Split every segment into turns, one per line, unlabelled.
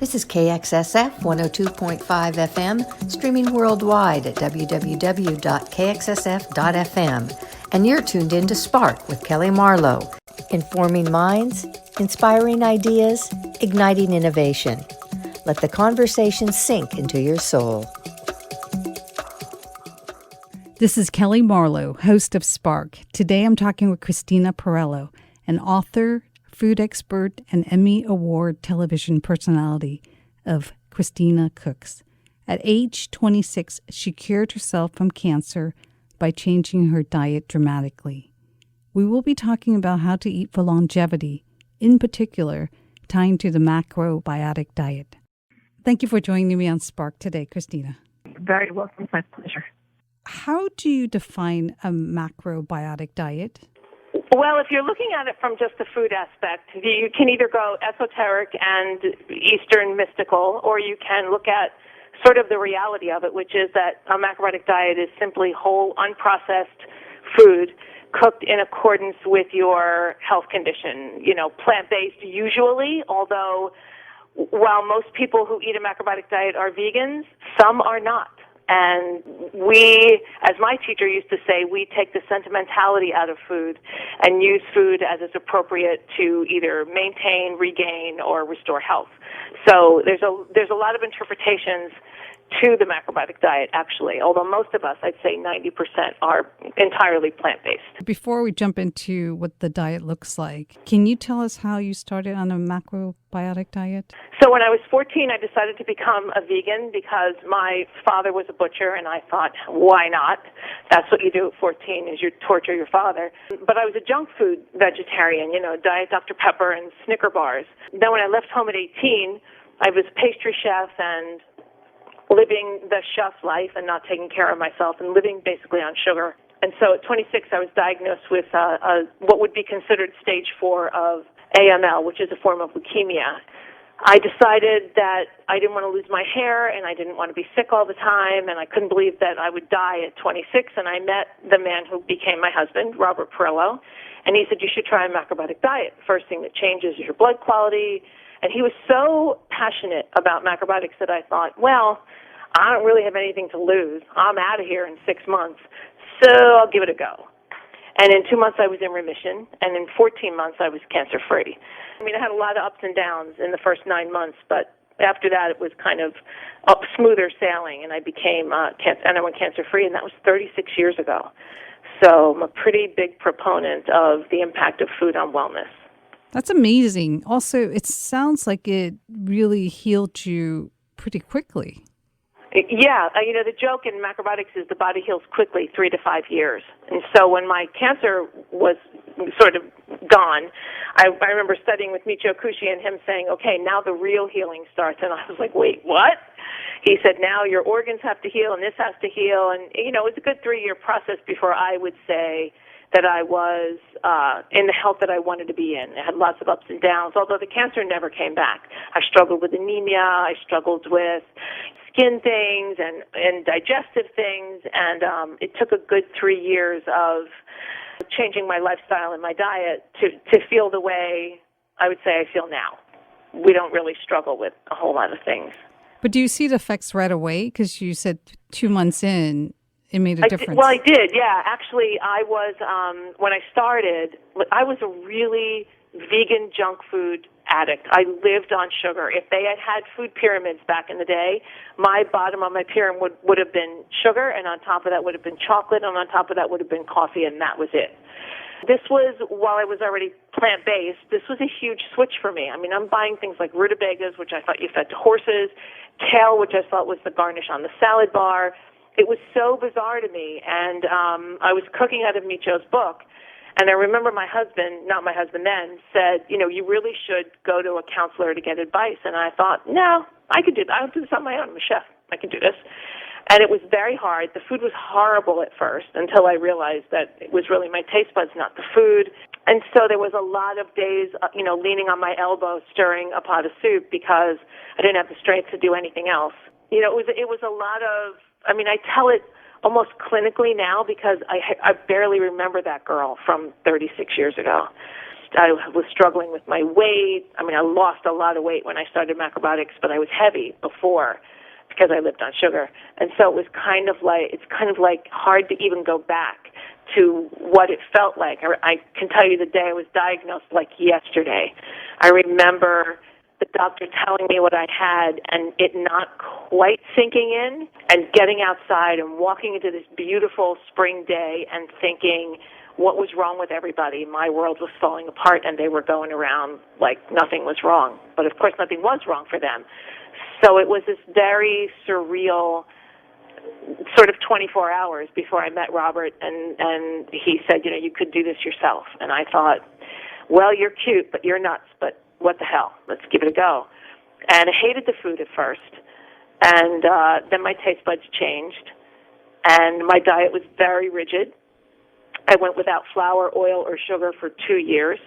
This is KXSF 102.5 FM, streaming worldwide at www.kxsf.fm. And you're tuned in to Spark with Kellee Marlowe. Informing minds, inspiring ideas, igniting innovation. Let the conversation sink into your soul.
This is Kellee Marlowe, host of Spark. Today I'm talking with Christina Pirello, an author, food expert, and Emmy Award television personality of Christina Cooks. At age 26, she cured herself from cancer by changing her diet dramatically. We will be talking about how to eat for longevity, in particular, tying to the macrobiotic diet. Thank you for joining me on Spark today, Christina.
Very welcome. My pleasure.
How do you define a macrobiotic diet?
Well, if you're looking at it from just the food aspect, you can either go esoteric and Eastern mystical, or you can look at sort of the reality of it, which is that a macrobiotic diet is simply whole, unprocessed food cooked in accordance with your health condition. Plant-based usually, although while most people who eat a macrobiotic diet are vegans, some are not. And we, as my teacher used to say, we take the sentimentality out of food and use food as it's appropriate to either maintain, regain, or restore health. So there's a lot of interpretations to the macrobiotic diet, actually, although most of us, I'd say 90%, are entirely plant-based.
Before we jump into what the diet looks like, can you tell us how you started on a macrobiotic diet?
So when I was 14, I decided to become a vegan because my father was a butcher, and I thought, why not? That's what you do at 14, is you torture your father. But I was a junk food vegetarian, Diet Dr. Pepper and Snicker bars. Then when I left home at 18, I was a pastry chef and living the chef's life and not taking care of myself and living basically on sugar. And so at 26, I was diagnosed with what would be considered stage 4 of AML, which is a form of leukemia. I decided that I didn't want to lose my hair and I didn't want to be sick all the time, and I couldn't believe that I would die at 26. And I met the man who became my husband, Robert Pirello, and he said, you should try a macrobiotic diet. First thing that changes is your blood quality. And he was so passionate about macrobiotics that I thought, well, I don't really have anything to lose. I'm out of here in 6 months, so I'll give it a go. And in 2 months, I was in remission, and in 14 months, I was cancer-free. I mean, I had a lot of ups and downs in the first 9 months, but after that, it was kind of up smoother sailing, and I became I went cancer-free, and that was 36 years ago. So I'm a pretty big proponent of the impact of food on wellness.
That's amazing. Also, it sounds like it really healed you pretty quickly.
Yeah, the joke in macrobiotics is the body heals quickly, 3 to 5 years. And so when my cancer was sort of gone, I remember studying with Michio Kushi and him saying, okay, now the real healing starts. And I was like, wait, what? He said, now your organs have to heal and this has to heal. And, it was a good 3-year process before I would say that I was in the health that I wanted to be in. I had lots of ups and downs, although the cancer never came back. I struggled with anemia. I struggled with skin things and digestive things, and it took a good 3 years of changing my lifestyle and my diet to feel the way I would say I feel now. We don't really struggle with a whole lot of things.
But do you see the effects right away? Because you said 2 months in, it made a difference.
I did, yeah. Actually, I was, when I started, I was a really vegan junk food addict. I lived on sugar. If they had food pyramids back in the day, my bottom of my pyramid would have been sugar, and on top of that would have been chocolate, and on top of that would have been coffee, and that was it. This was, while I was already plant-based, this was a huge switch for me. I mean, I'm buying things like rutabagas, which I thought you fed to horses, kale, which I thought was the garnish on the salad bar. It was so bizarre to me, and I was cooking out of Michio's book, and I remember my husband, not my husband then, said, you really should go to a counselor to get advice. And I thought, no, I could do that. I'll do this on my own. I'm a chef. I can do this. And it was very hard. The food was horrible at first until I realized that it was really my taste buds, not the food. And so there was a lot of days, leaning on my elbow, stirring a pot of soup because I didn't have the strength to do anything else. It was a lot of, I tell it almost clinically now because I barely remember that girl from 36 years ago. I was struggling with my weight. I mean, I lost a lot of weight when I started macrobiotics, but I was heavy before because I lived on sugar. And so it's kind of like hard to even go back to what it felt like. I can tell you the day I was diagnosed like yesterday. I remember the doctor telling me what I had and it not quite sinking in, and getting outside and walking into this beautiful spring day and thinking, what was wrong with everybody? My world was falling apart and they were going around like nothing was wrong. But of course nothing was wrong for them. So it was this very surreal sort of 24 hours before I met Robert, and he said, you could do this yourself. And I thought, well, you're cute, but you're nuts, but what the hell? Let's give it a go. And I hated the food at first, and then my taste buds changed, and my diet was very rigid. I went without flour, oil, or sugar for 2 years.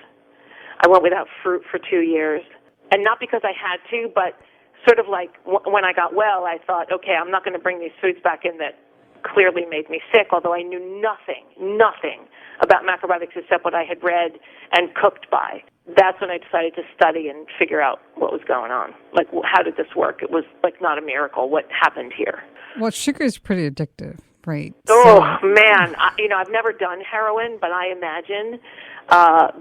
I went without fruit for 2 years, and not because I had to, but sort of like when I got well, I thought, okay, I'm not going to bring these foods back in that clearly made me sick, although I knew nothing about macrobiotics except what I had read and cooked by. That's when I decided to study and figure out what was going on. Like, how did this work? It was like not a miracle. What happened here?
Well, sugar is pretty addictive, right?
Oh, man. I've never done heroin, but I imagine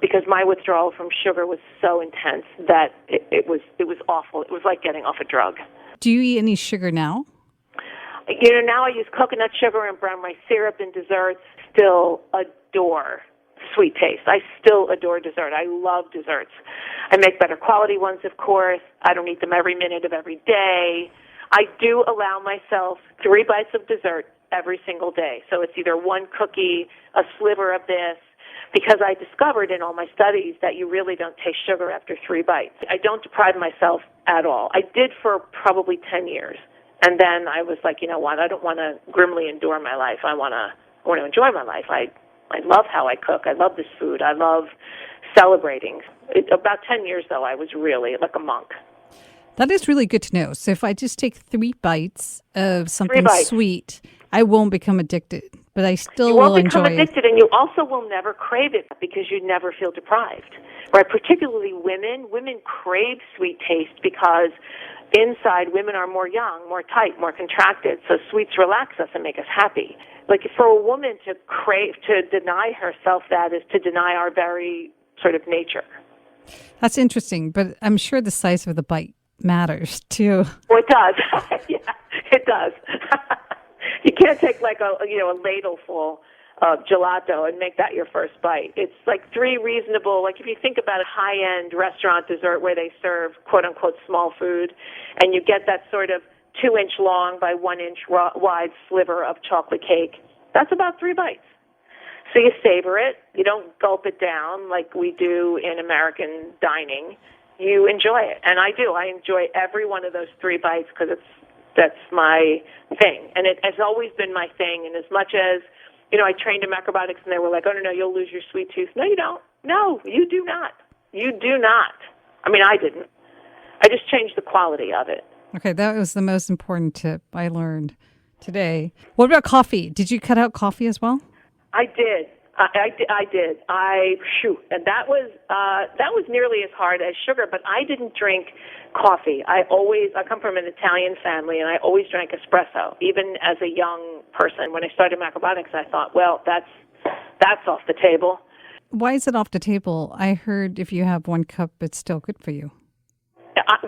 because my withdrawal from sugar was so intense that it was awful. It was like getting off a drug.
Do you eat any sugar now?
Now I use coconut sugar and brown rice syrup in desserts. Still adore sweet taste. I still adore dessert. I love desserts. I make better quality ones, of course. I don't eat them every minute of every day. I do allow myself 3 bites of dessert every single day. So it's either one cookie, a sliver of this, because I discovered in all my studies that you really don't taste sugar after 3 bites. I don't deprive myself at all. I did for probably 10 years. And then I was like, you know what, I don't want to grimly endure my life. I want to enjoy my life. I love how I cook. I love this food. I love celebrating. About 10 years, though, I was really like a monk.
That is really good to know. So if I just take 3 bites of something sweet, I won't become addicted, but I still will enjoy it. You won't become addicted,
and you also will never crave it because you never feel deprived. Right? Particularly women. Women crave sweet taste because inside women are more young, more tight, more contracted, so sweets relax us and make us happy. Like for a woman to deny herself that is to deny our very sort of nature.
That's interesting, but I'm sure the size of the bite matters too.
Well, it does. Yeah, it does. You can't take like a ladle full of gelato and make that your first bite. It's like 3 reasonable, like if you think about a high-end restaurant dessert where they serve quote-unquote small food, and you get that sort of 2-inch long by 1-inch wide sliver of chocolate cake, that's about 3 bites. So you savor it. You don't gulp it down like we do in American dining. You enjoy it, and I do. I enjoy every one of those 3 bites because that's my thing, and it has always been my thing. And as much as I trained in macrobiotics, and they were like, "Oh no, you'll lose your sweet tooth." No, you don't. No, you do not. You do not. I mean, I didn't. I just changed the quality of it.
Okay, that was the most important tip I learned today. What about coffee? Did you cut out coffee as well?
I did. I did. And that was nearly as hard as sugar. But I didn't drink coffee. I come from an Italian family, and I always drank espresso. Even as a young person, when I started macrobiotics, I thought, well, that's off the table.
Why is it off the table? I heard if you have 1 cup, it's still good for you.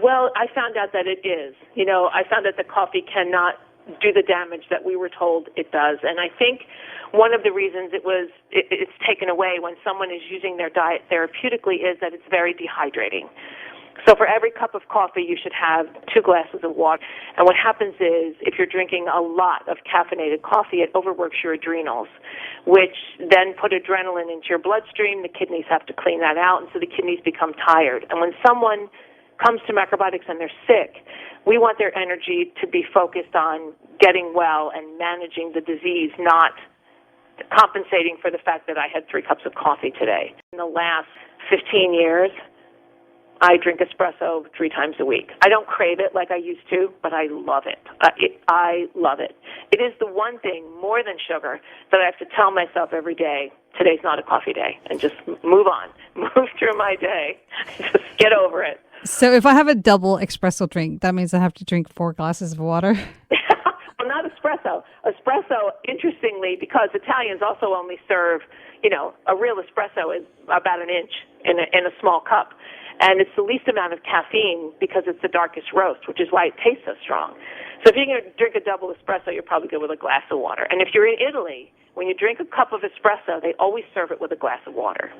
Well, I found out that it is. I found out that coffee cannot do the damage that we were told it does. And I think one of the reasons it's taken away when someone is using their diet therapeutically is that it's very dehydrating. So for every cup of coffee, you should have 2 glasses of water. And what happens is if you're drinking a lot of caffeinated coffee, it overworks your adrenals, which then put adrenaline into your bloodstream. The kidneys have to clean that out, and so the kidneys become tired. And when someone comes to macrobiotics and they're sick, we want their energy to be focused on getting well and managing the disease, not compensating for the fact that I had 3 cups of coffee today. In the last 15 years, I drink espresso 3 times a week. I don't crave it like I used to, but I love it. I love it. It is the one thing, more than sugar, that I have to tell myself every day, today's not a coffee day, and just move on. Move through my day. Just get over it.
So if I have a double espresso drink, that means I have to drink 4 glasses of water?
Well, not espresso. Espresso, interestingly, because Italians also only serve, a real espresso is about an inch in a small cup. And it's the least amount of caffeine because it's the darkest roast, which is why it tastes so strong. So if you're going to drink a double espresso, you're probably good with a glass of water. And if you're in Italy, when you drink a cup of espresso, they always serve it with a glass of water.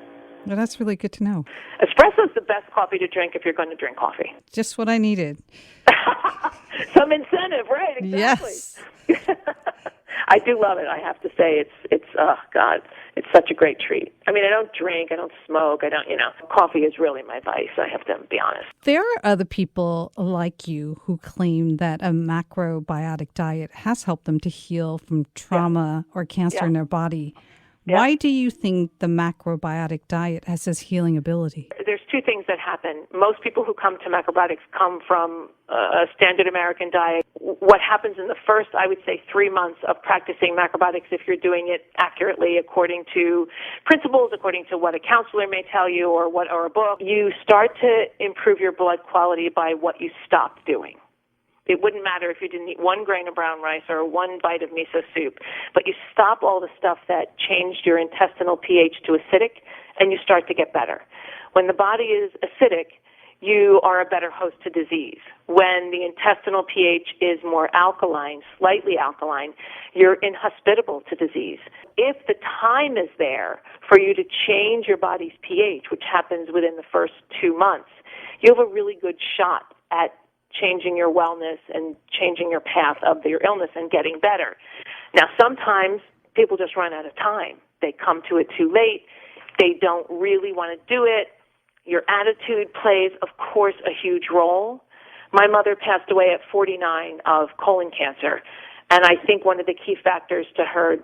Well, that's really good to know.
Espresso is the best coffee to drink if you're going to drink coffee.
Just what I needed.
Some incentive, right? Exactly.
Yes.
I do love it. I have to say, it's oh God, it's such a great treat. I mean, I don't drink, I don't smoke, coffee is really my vice. I have to be honest.
There are other people like you who claim that a macrobiotic diet has helped them to heal from trauma or cancer in their body. Why do you think the macrobiotic diet has this healing ability? There's
2 things that happen. Most people who come to macrobiotics come from a standard American diet. What happens in the first, I would say, 3 months of practicing macrobiotics, if you're doing it accurately according to principles, according to what a counselor may tell you or a book, you start to improve your blood quality by what you stop doing. It wouldn't matter if you didn't eat 1 grain of brown rice or 1 bite of miso soup, but you stop all the stuff that changed your intestinal pH to acidic, and you start to get better. When the body is acidic, you are a better host to disease. When the intestinal pH is more alkaline, slightly alkaline, you're inhospitable to disease. If the time is there for you to change your body's pH, which happens within the first 2 months, you have a really good shot at changing your wellness and changing your path of your illness and getting better. Now, sometimes people just run out of time. They come to it too late. They don't really want to do it. Your attitude plays, of course, a huge role. My mother passed away at 49 of colon cancer, and I think one of the key factors to her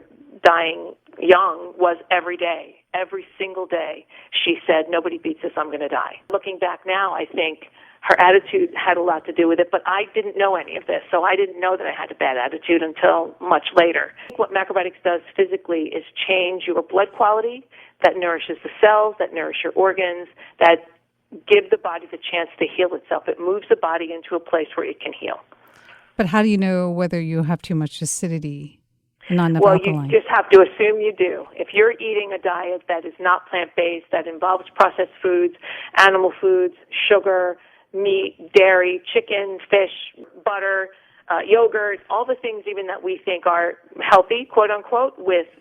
dying young was every day, every single day, she said, nobody beats this, I'm going to die. Looking back now, I think her attitude had a lot to do with it, but I didn't know any of this, so I didn't know that I had a bad attitude until much later. What macrobiotics does physically is change your blood quality, that nourishes the cells, that nourish your organs, that give the body the chance to heal itself. It moves the body into a place where it can heal.
But how do you know whether you have too much acidity? Not enough alkaline?
You just have to assume you do. If you're eating a diet that is not plant-based, that involves processed foods, animal foods, sugar, meat, dairy, chicken, fish, butter, yogurt, all the things even that we think are healthy, quote unquote,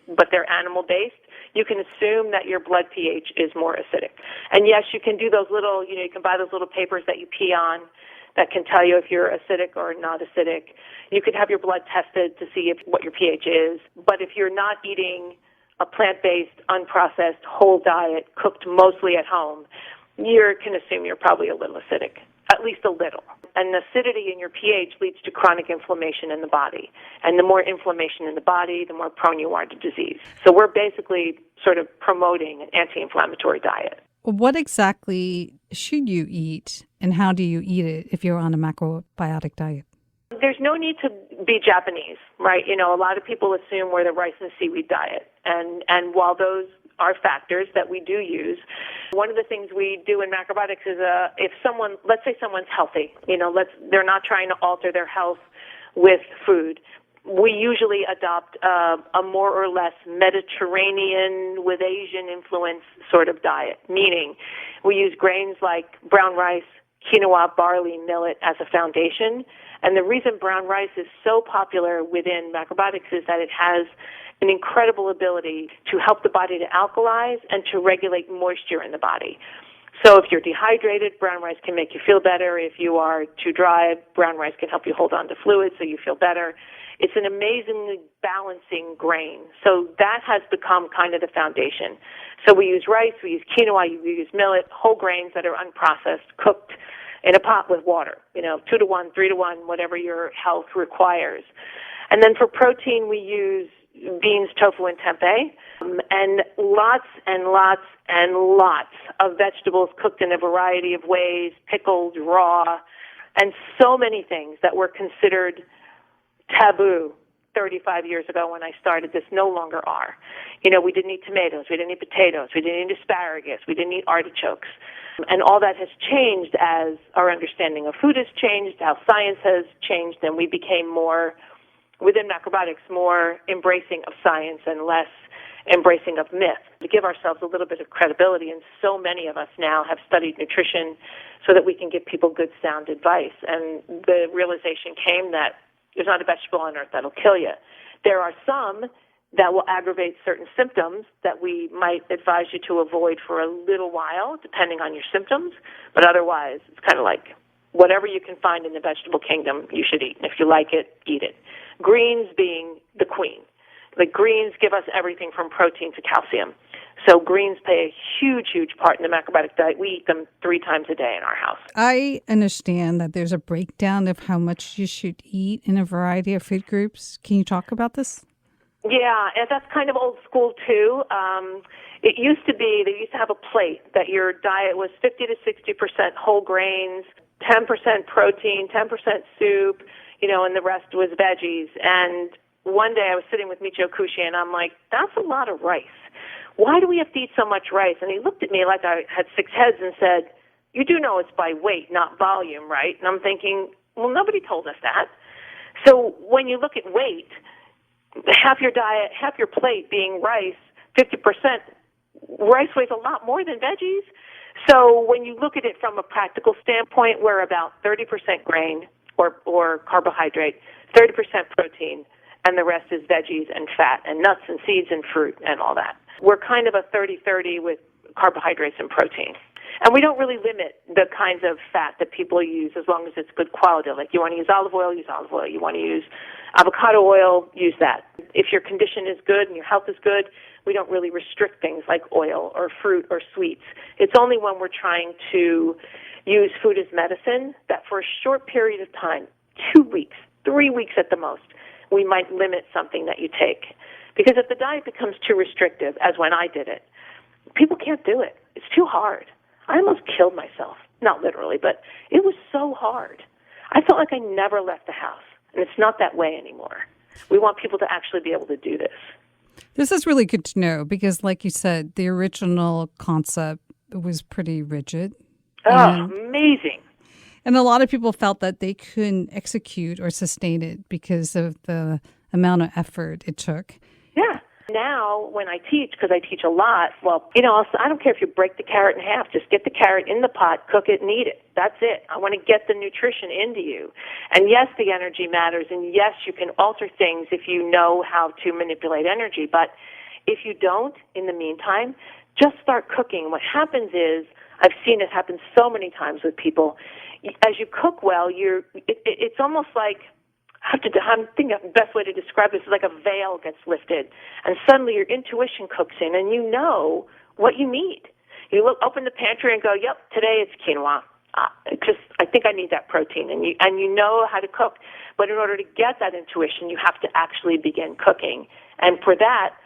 but they're animal-based, you can assume that your blood pH is more acidic. And yes, you can do those little, you can buy those little papers that you pee on that can tell you if you're acidic or not acidic. You could have your blood tested to see what your pH is. But if you're not eating a plant-based, unprocessed, whole diet, cooked mostly at home, you can assume you're probably a little acidic, at least a little. And acidity in your pH leads to chronic inflammation in the body. And the more inflammation in the body, the more prone you are to disease. So we're basically sort of promoting an anti-inflammatory diet.
What exactly should you eat, and how do you eat it if you're on a macrobiotic diet?
There's no need to be Japanese, right? A lot of people assume we're the rice and seaweed diet. And while those are factors that we do use, one of the things we do in macrobiotics is if someone, let's say someone's healthy, they're not trying to alter their health with food, we usually adopt a more or less Mediterranean with Asian influence sort of diet, meaning we use grains like brown rice, quinoa, barley, millet as a foundation. And the reason brown rice is so popular within macrobiotics is that it has an incredible ability to help the body to alkalize and to regulate moisture in the body. So if you're dehydrated, brown rice can make you feel better. If you are too dry, brown rice can help you hold on to fluid so you feel better. It's an amazingly balancing grain. So that has become kind of the foundation. So we use rice, we use quinoa, we use millet, whole grains that are unprocessed, cooked in a pot with water, 2-to-1, 3-to-1, whatever your health requires. And then for protein, we use beans, tofu, and tempeh, and lots and lots and lots of vegetables cooked in a variety of ways, pickled, raw, and so many things that were considered taboo 35 years ago when I started this no longer are. We didn't eat tomatoes, we didn't eat potatoes, we didn't eat asparagus, we didn't eat artichokes. And all that has changed as our understanding of food has changed, how science has changed, and we became more, within macrobiotics, more embracing of science and less embracing of myth, to give ourselves a little bit of credibility. And so many of us now have studied nutrition so that we can give people good, sound advice. And the realization came that there's not a vegetable on earth that'll kill you. There are some that will aggravate certain symptoms that we might advise you to avoid for a little while, depending on your symptoms. But otherwise, it's kind of like whatever you can find in the vegetable kingdom, you should eat. And if you like it, eat it. Greens being the queen. Like, greens give us everything from protein to calcium. So greens play a huge, huge part in the macrobiotic diet. We eat them 3 times a day in our house.
I understand that there's a breakdown of how much you should eat in a variety of food groups. Can you talk about this?
Yeah, and that's kind of old school, too. It used to be, they used to have a plate that your diet was 50 to 60% whole grains, 10% protein, 10% soup, and the rest was veggies. And one day I was sitting with Michio Kushi, and I'm like, that's a lot of rice. Why do we have to eat so much rice? And he looked at me like I had 6 heads and said, you do know it's by weight, not volume, right? And I'm thinking, well, nobody told us that. So when you look at weight, half your diet, half your plate being rice, 50%, rice weighs a lot more than veggies. So when you look at it from a practical standpoint, we're about 30% grain or carbohydrate, 30% protein, and the rest is veggies and fat and nuts and seeds and fruit and all that. We're kind of a 30-30 with carbohydrates and protein. And we don't really limit the kinds of fat that people use as long as it's good quality. Like, you want to use olive oil, use olive oil. You want to use avocado oil, use that. If your condition is good and your health is good, we don't really restrict things like oil or fruit or sweets. It's only when we're trying to use food as medicine that for a short period of time, 2 weeks, 3 weeks at the most, we might limit something that you take. Because if the diet becomes too restrictive, as when I did it, people can't do it. It's too hard. I almost killed myself. Not literally, but it was so hard. I felt like I never left the house, and it's not that way anymore. We want people to actually be able to do this.
This is really good to know because, like you said, the original concept was pretty rigid.
Oh, amazing.
And a lot of people felt that they couldn't execute or sustain it because of the amount of effort it took.
Yeah. Now, when I teach, because I teach a lot, well, I don't care if you break the carrot in half. Just get the carrot in the pot, cook it, and eat it. That's it. I want to get the nutrition into you. And yes, the energy matters. And yes, you can alter things if you know how to manipulate energy. But if you don't, in the meantime, just start cooking. What happens is, I've seen it happen so many times with people. As you cook well, it's almost like, I'm thinking the best way to describe this is like a veil gets lifted, and suddenly your intuition cooks in, and you know what you need. You open the pantry and go, yep, today it's quinoa. I think I need that protein, and you know how to cook. But in order to get that intuition, you have to actually begin cooking. And for that,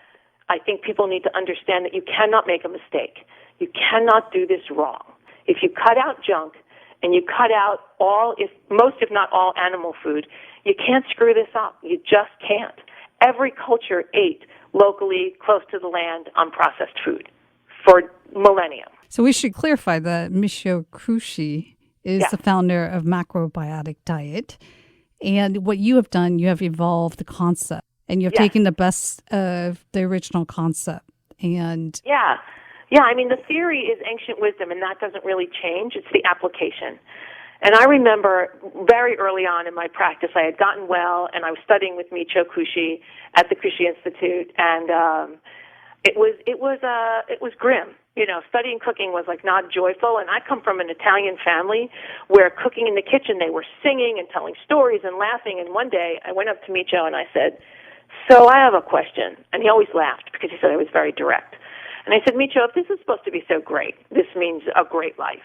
I think people need to understand that you cannot make a mistake. You cannot do this wrong. If you cut out junk and you cut out most if not all animal food, you can't screw this up. You just can't. Every culture ate locally, close to the land, unprocessed food for millennia.
So we should clarify that Michio Kushi is the founder of Macrobiotic Diet. And what you have done, you have evolved the concept. And you've taken the best of the original concept. And
Yeah, I mean, the theory is ancient wisdom, and that doesn't really change. It's the application. And I remember very early on in my practice, I had gotten well, and I was studying with Michio Kushi at the Kushi Institute, and it was grim. Studying cooking was like not joyful, and I come from an Italian family where cooking in the kitchen, they were singing and telling stories and laughing. And one day, I went up to Michio and I said, "So I have a question," and he always laughed because he said I was very direct. And I said, "Michio, if this is supposed to be so great, this means a great life.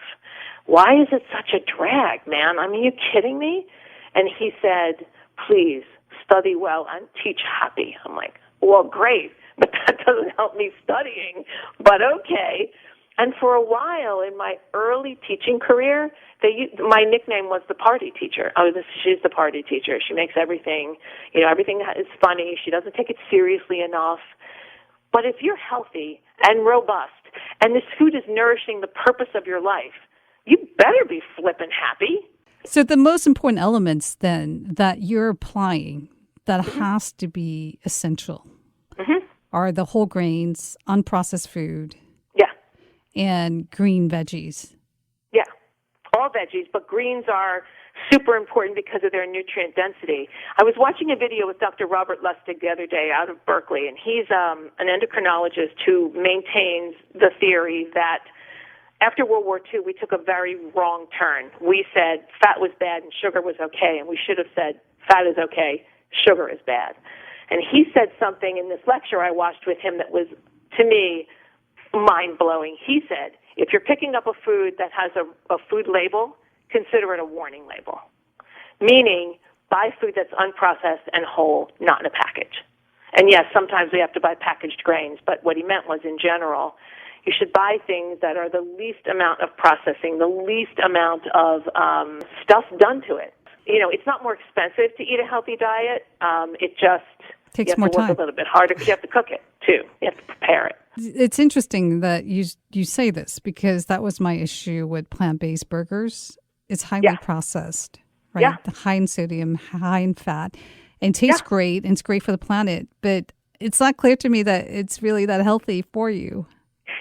Why is it such a drag, man? I mean, are you kidding me?" And he said, "Please study well and teach happy." I'm like, Well, great, but that doesn't help me studying, but okay. And for a while in my early teaching career, my nickname was the party teacher. She's the party teacher. She makes everything, everything is funny. She doesn't take it seriously enough. But if you're healthy and robust and this food is nourishing the purpose of your life, you better be flippin' happy.
So the most important elements then that you're applying that has to be essential are the whole grains, unprocessed food, and green veggies.
Yeah, all veggies, but greens are super important because of their nutrient density. I was watching a video with Dr. Robert Lustig the other day out of Berkeley, and he's an endocrinologist who maintains the theory that after World War II, we took a very wrong turn. We said fat was bad and sugar was okay, and we should have said fat is okay, sugar is bad. And he said something in this lecture I watched with him that was, to me, mind-blowing. He said, if you're picking up a food that has a food label, consider it a warning label. Meaning, buy food that's unprocessed and whole, not in a package. And yes, sometimes we have to buy packaged grains, but what he meant was, in general, you should buy things that are the least amount of processing, the least amount of stuff done to it. It's not more expensive to eat a healthy diet. It just
takes more time.
You have to work a little bit harder because you have to cook it, too. You have to prepare it.
It's interesting that you say this because that was my issue with plant-based burgers. It's highly processed, right?
Yeah.
High in sodium, high in fat, and tastes great, and it's great for the planet. But it's not clear to me that it's really that healthy for you.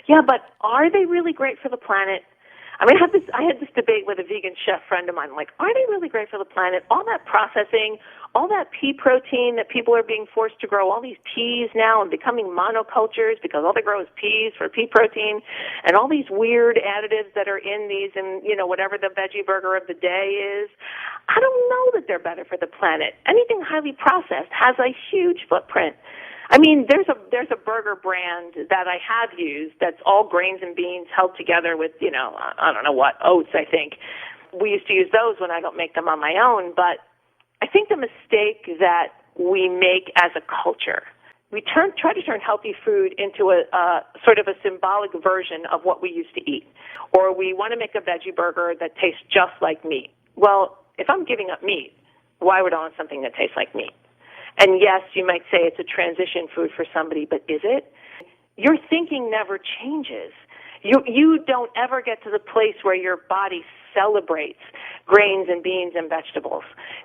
Yeah, but are they really great for the planet? I mean, I had this debate with a vegan chef friend of mine. I'm like, are they really great for the planet? All that processing, all that pea protein that people are being forced to grow, all these peas now and becoming monocultures because all they grow is peas for pea protein, and all these weird additives that are in these and, whatever the veggie burger of the day is. I don't know that they're better for the planet. Anything highly processed has a huge footprint. I mean, there's a burger brand that I have used that's all grains and beans held together with, I don't know what, oats, I think. We used to use those when I don't make them on my own, but I think the mistake that we make as a culture, we try to turn healthy food into a sort of a symbolic version of what we used to eat. Or we want to make a veggie burger that tastes just like meat. Well, if I'm giving up meat, why would I want something that tastes like meat? And yes, you might say it's a transition food for somebody, but is it? Your thinking never changes. You don't ever get to the place where your body celebrates grains and beans and vegetables.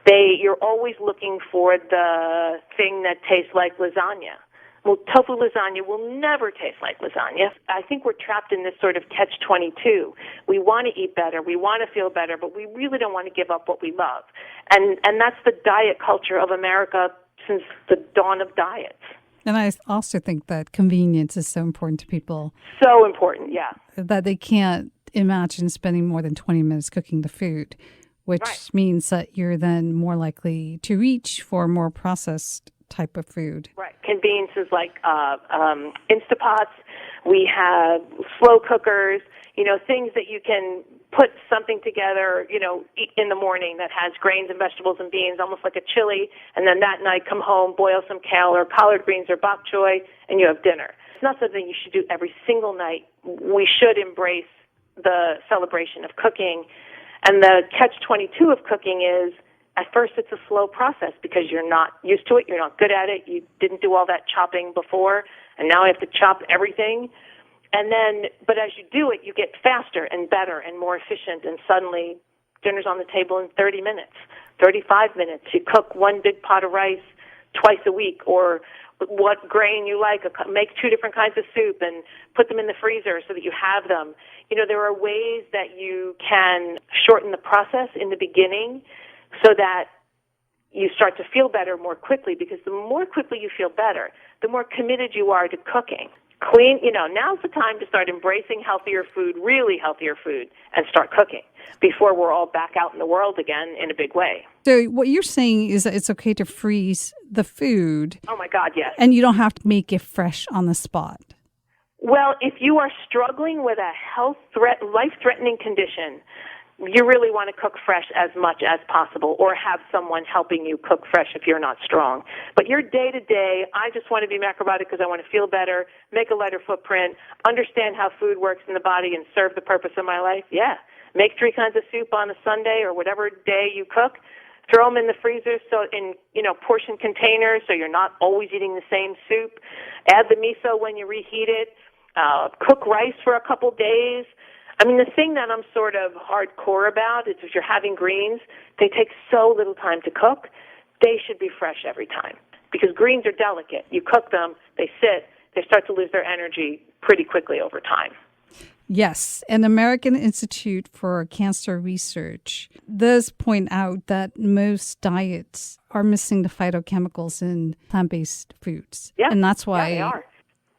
You're always looking for the thing that tastes like lasagna. Well, tofu lasagna will never taste like lasagna. I think we're trapped in this sort of catch-22. We want to eat better, we want to feel better, but we really don't want to give up what we love. And that's the diet culture of America since the dawn of diets.
And I also think that convenience is so important to people.
So important, yeah.
That they can't imagine spending more than 20 minutes cooking the food, which means that you're then more likely to reach for more processed type of food.
Right. Conveniences like Instapots. We have slow cookers, things that you can put something together, in the morning that has grains and vegetables and beans, almost like a chili, and then that night come home, boil some kale or collard greens or bok choy, and you have dinner. It's not something you should do every single night. We should embrace the celebration of cooking. And the catch-22 of cooking is, at first it's a slow process because you're not used to it, you're not good at it, you didn't do all that chopping before, and now I have to chop everything. And then, but as you do it, you get faster and better and more efficient, and suddenly dinner's on the table in 30 minutes, 35 minutes. You cook one big pot of rice twice a week, or what grain you like, make 2 different kinds of soup and put them in the freezer so that you have them. There are ways that you can shorten the process in the beginning so that you start to feel better more quickly, because the more quickly you feel better, the more committed you are to cooking. Clean, now's the time to start embracing healthier food, really healthier food, and start cooking before we're all back out in the world again in a big way.
So what you're saying is that it's okay to freeze the food.
Oh, my God, yes.
And you don't have to make it fresh on the spot.
Well, if you are struggling with a life-threatening condition, you really want to cook fresh as much as possible, or have someone helping you cook fresh if you're not strong. But your day-to-day, I just want to be macrobiotic because I want to feel better, make a lighter footprint, understand how food works in the body, and serve the purpose of my life. Yeah, make 3 kinds of soup on a Sunday or whatever day you cook. Throw them in the freezer in portion containers so you're not always eating the same soup. Add the miso when you reheat it. Cook rice for a couple days. I mean, the thing that I'm sort of hardcore about is if you're having greens, they take so little time to cook, they should be fresh every time. Because greens are delicate. You cook them, they sit, they start to lose their energy pretty quickly over time.
Yes, and American Institute for Cancer Research does point out that most diets are missing the phytochemicals in plant-based foods.
Yeah,
and that's why
they are.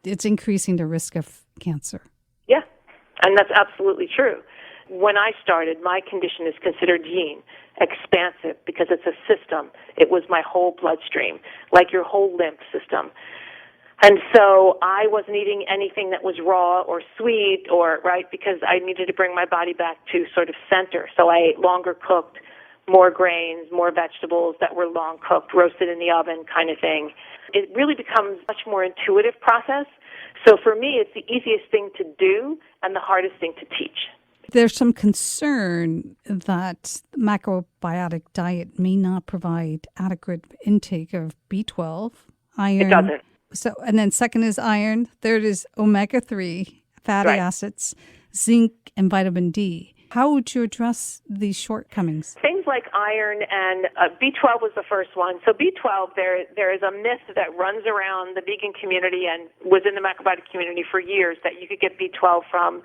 It's increasing the risk of cancer.
Yeah, and that's absolutely true. When I started, my condition is considered yin, expansive, because it's a system. It was my whole bloodstream, like your whole lymph system. And so I wasn't eating anything that was raw or sweet because I needed to bring my body back to sort of center. So I ate longer cooked, more grains, more vegetables that were long cooked, roasted in the oven kind of thing. It really becomes a much more intuitive process. So for me, it's the easiest thing to do and the hardest thing to teach.
There's some concern that the macrobiotic diet may not provide adequate intake of B12, iron.
It doesn't.
So, and then second is iron. Third is omega-3 fatty acids, zinc, and vitamin D. How would you address these shortcomings?
Things like iron and B12 was the first one. So B12, there is a myth that runs around the vegan community and was in the macrobiotic community for years that you could get B12 from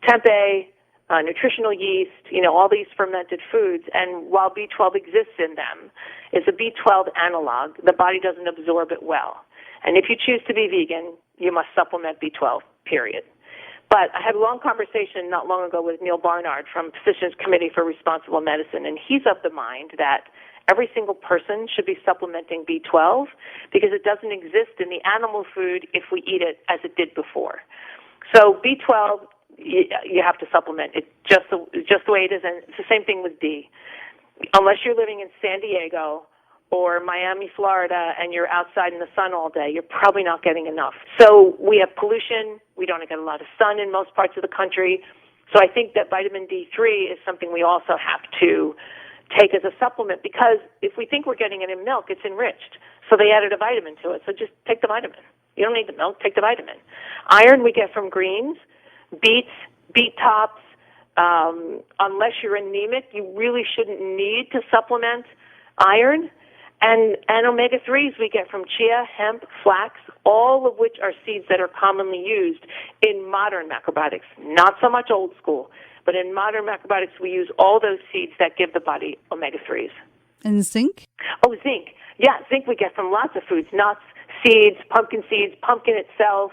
tempeh, nutritional yeast, all these fermented foods. And while B12 exists in them, it's a B12 analog. The body doesn't absorb it well. And if you choose to be vegan, you must supplement B12, period. But I had a long conversation not long ago with Neil Barnard from Physicians Committee for Responsible Medicine, and he's of the mind that every single person should be supplementing B12 because it doesn't exist in the animal food if we eat it as it did before. So B12, you have to supplement. It's just the way it is, and it's the same thing with D. Unless you're living in San Diego or Miami, Florida, and you're outside in the sun all day, you're probably not getting enough. So we have pollution. We don't get a lot of sun in most parts of the country. So I think that vitamin D3 is something we also have to take as a supplement because if we think we're getting it in milk, it's enriched. So they added a vitamin to it. So just take the vitamin. You don't need the milk. Take the vitamin. Iron we get from greens, beets, beet tops. Unless you're anemic, you really shouldn't need to supplement iron. And omega-3s we get from chia, hemp, flax, all of which are seeds that are commonly used in modern macrobiotics. Not so much old school, but in modern macrobiotics we use all those seeds that give the body omega-3s.
And zinc?
Oh, zinc. Yeah, zinc we get from lots of foods, nuts, seeds, pumpkin itself.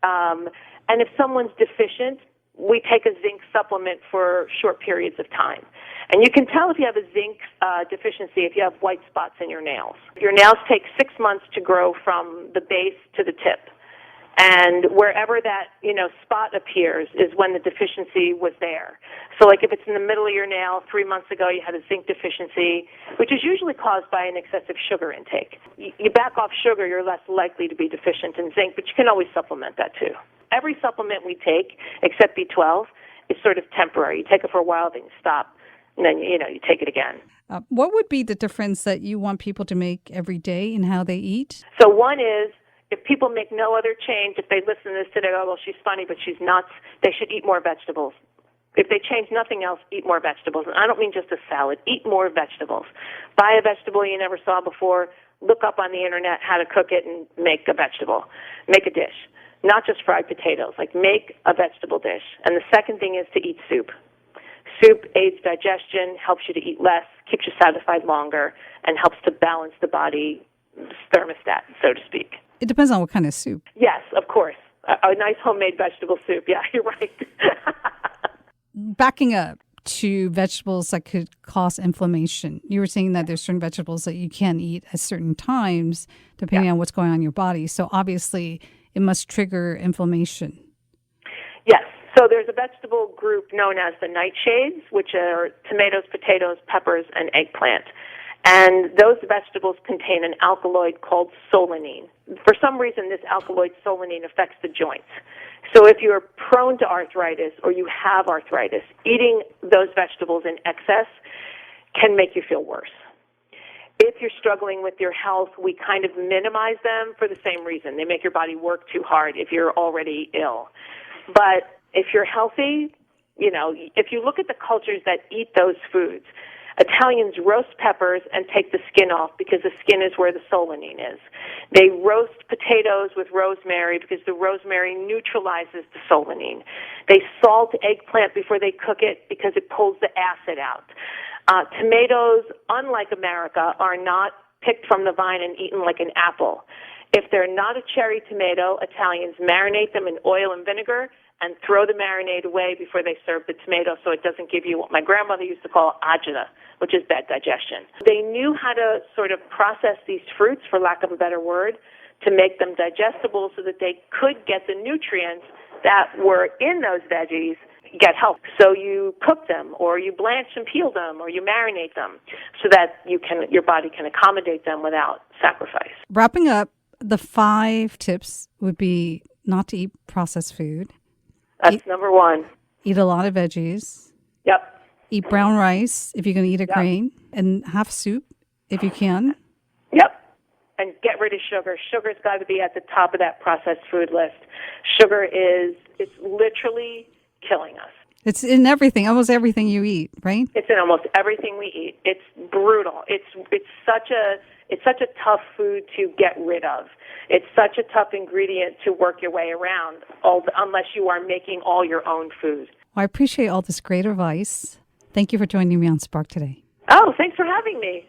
And if someone's deficient, we take a zinc supplement for short periods of time. And you can tell if you have a zinc deficiency if you have white spots in your nails. Your nails take 6 months to grow from the base to the tip. And wherever that, spot appears is when the deficiency was there. So like if it's in the middle of your nail, 3 months ago you had a zinc deficiency, which is usually caused by an excessive sugar intake. You back off sugar, you're less likely to be deficient in zinc, but you can always supplement that too. Every supplement we take, except B12, is sort of temporary. You take it for a while, then you stop, and then, you take it again.
What would be the difference that you want people to make every day in how they eat?
So one is, if people make no other change, if they listen to this today, well, she's funny, but she's nuts, they should eat more vegetables. If they change nothing else, eat more vegetables. And I don't mean just a salad. Eat more vegetables. Buy a vegetable you never saw before. Look up on the Internet how to cook it and make a vegetable. Make a dish. Not just fried potatoes. Like, make a vegetable dish. And the second thing is to eat soup. Soup aids digestion, helps you to eat less, keeps you satisfied longer, and helps to balance the body thermostat, so to speak.
It depends on what kind of soup.
Yes, of course. A nice homemade vegetable soup. Yeah, you're right.
Backing up to vegetables that could cause inflammation. You were saying that there's certain vegetables that you can't eat at certain times depending on what's going on in your body. So obviously it must trigger inflammation.
Yes. So there's a vegetable group known as the nightshades, which are tomatoes, potatoes, peppers, and eggplant. And those vegetables contain an alkaloid called solanine. For some reason, this alkaloid solanine affects the joints. So if you're prone to arthritis or you have arthritis, eating those vegetables in excess can make you feel worse. If you're struggling with your health, we kind of minimize them for the same reason. They make your body work too hard if you're already ill. But if you're healthy, if you look at the cultures that eat those foods, Italians roast peppers and take the skin off because the skin is where the solanine is. They roast potatoes with rosemary because the rosemary neutralizes the solanine. They salt eggplant before they cook it because it pulls the acid out. Tomatoes, unlike America, are not picked from the vine and eaten like an apple. If they're not a cherry tomato, Italians marinate them in oil and vinegar and throw the marinade away before they serve the tomato so it doesn't give you what my grandmother used to call agita, which is bad digestion. They knew how to sort of process these fruits, for lack of a better word, to make them digestible so that they could get the nutrients that were in those veggies get help. So you cook them, or you blanch and peel them, or you marinate them so that your body can accommodate them without sacrifice.
Wrapping up, the 5 tips would be not to eat processed food.
That's number 1.
Eat a lot of veggies.
Yep.
Eat brown rice if you're going to eat a
Yep.
grain, and have soup if you can.
Yep. And get rid of sugar. Sugar's got to be at the top of that processed food list. Sugar it's literally killing us.
It's in everything, almost everything you eat, right?
It's in almost everything we eat. It's brutal. It's such a tough food to get rid of. It's such a tough ingredient to work your way around, unless you are making all your own food.
Well, I appreciate all this great advice. Thank you for joining me on Spark today.
Oh, thanks for having me.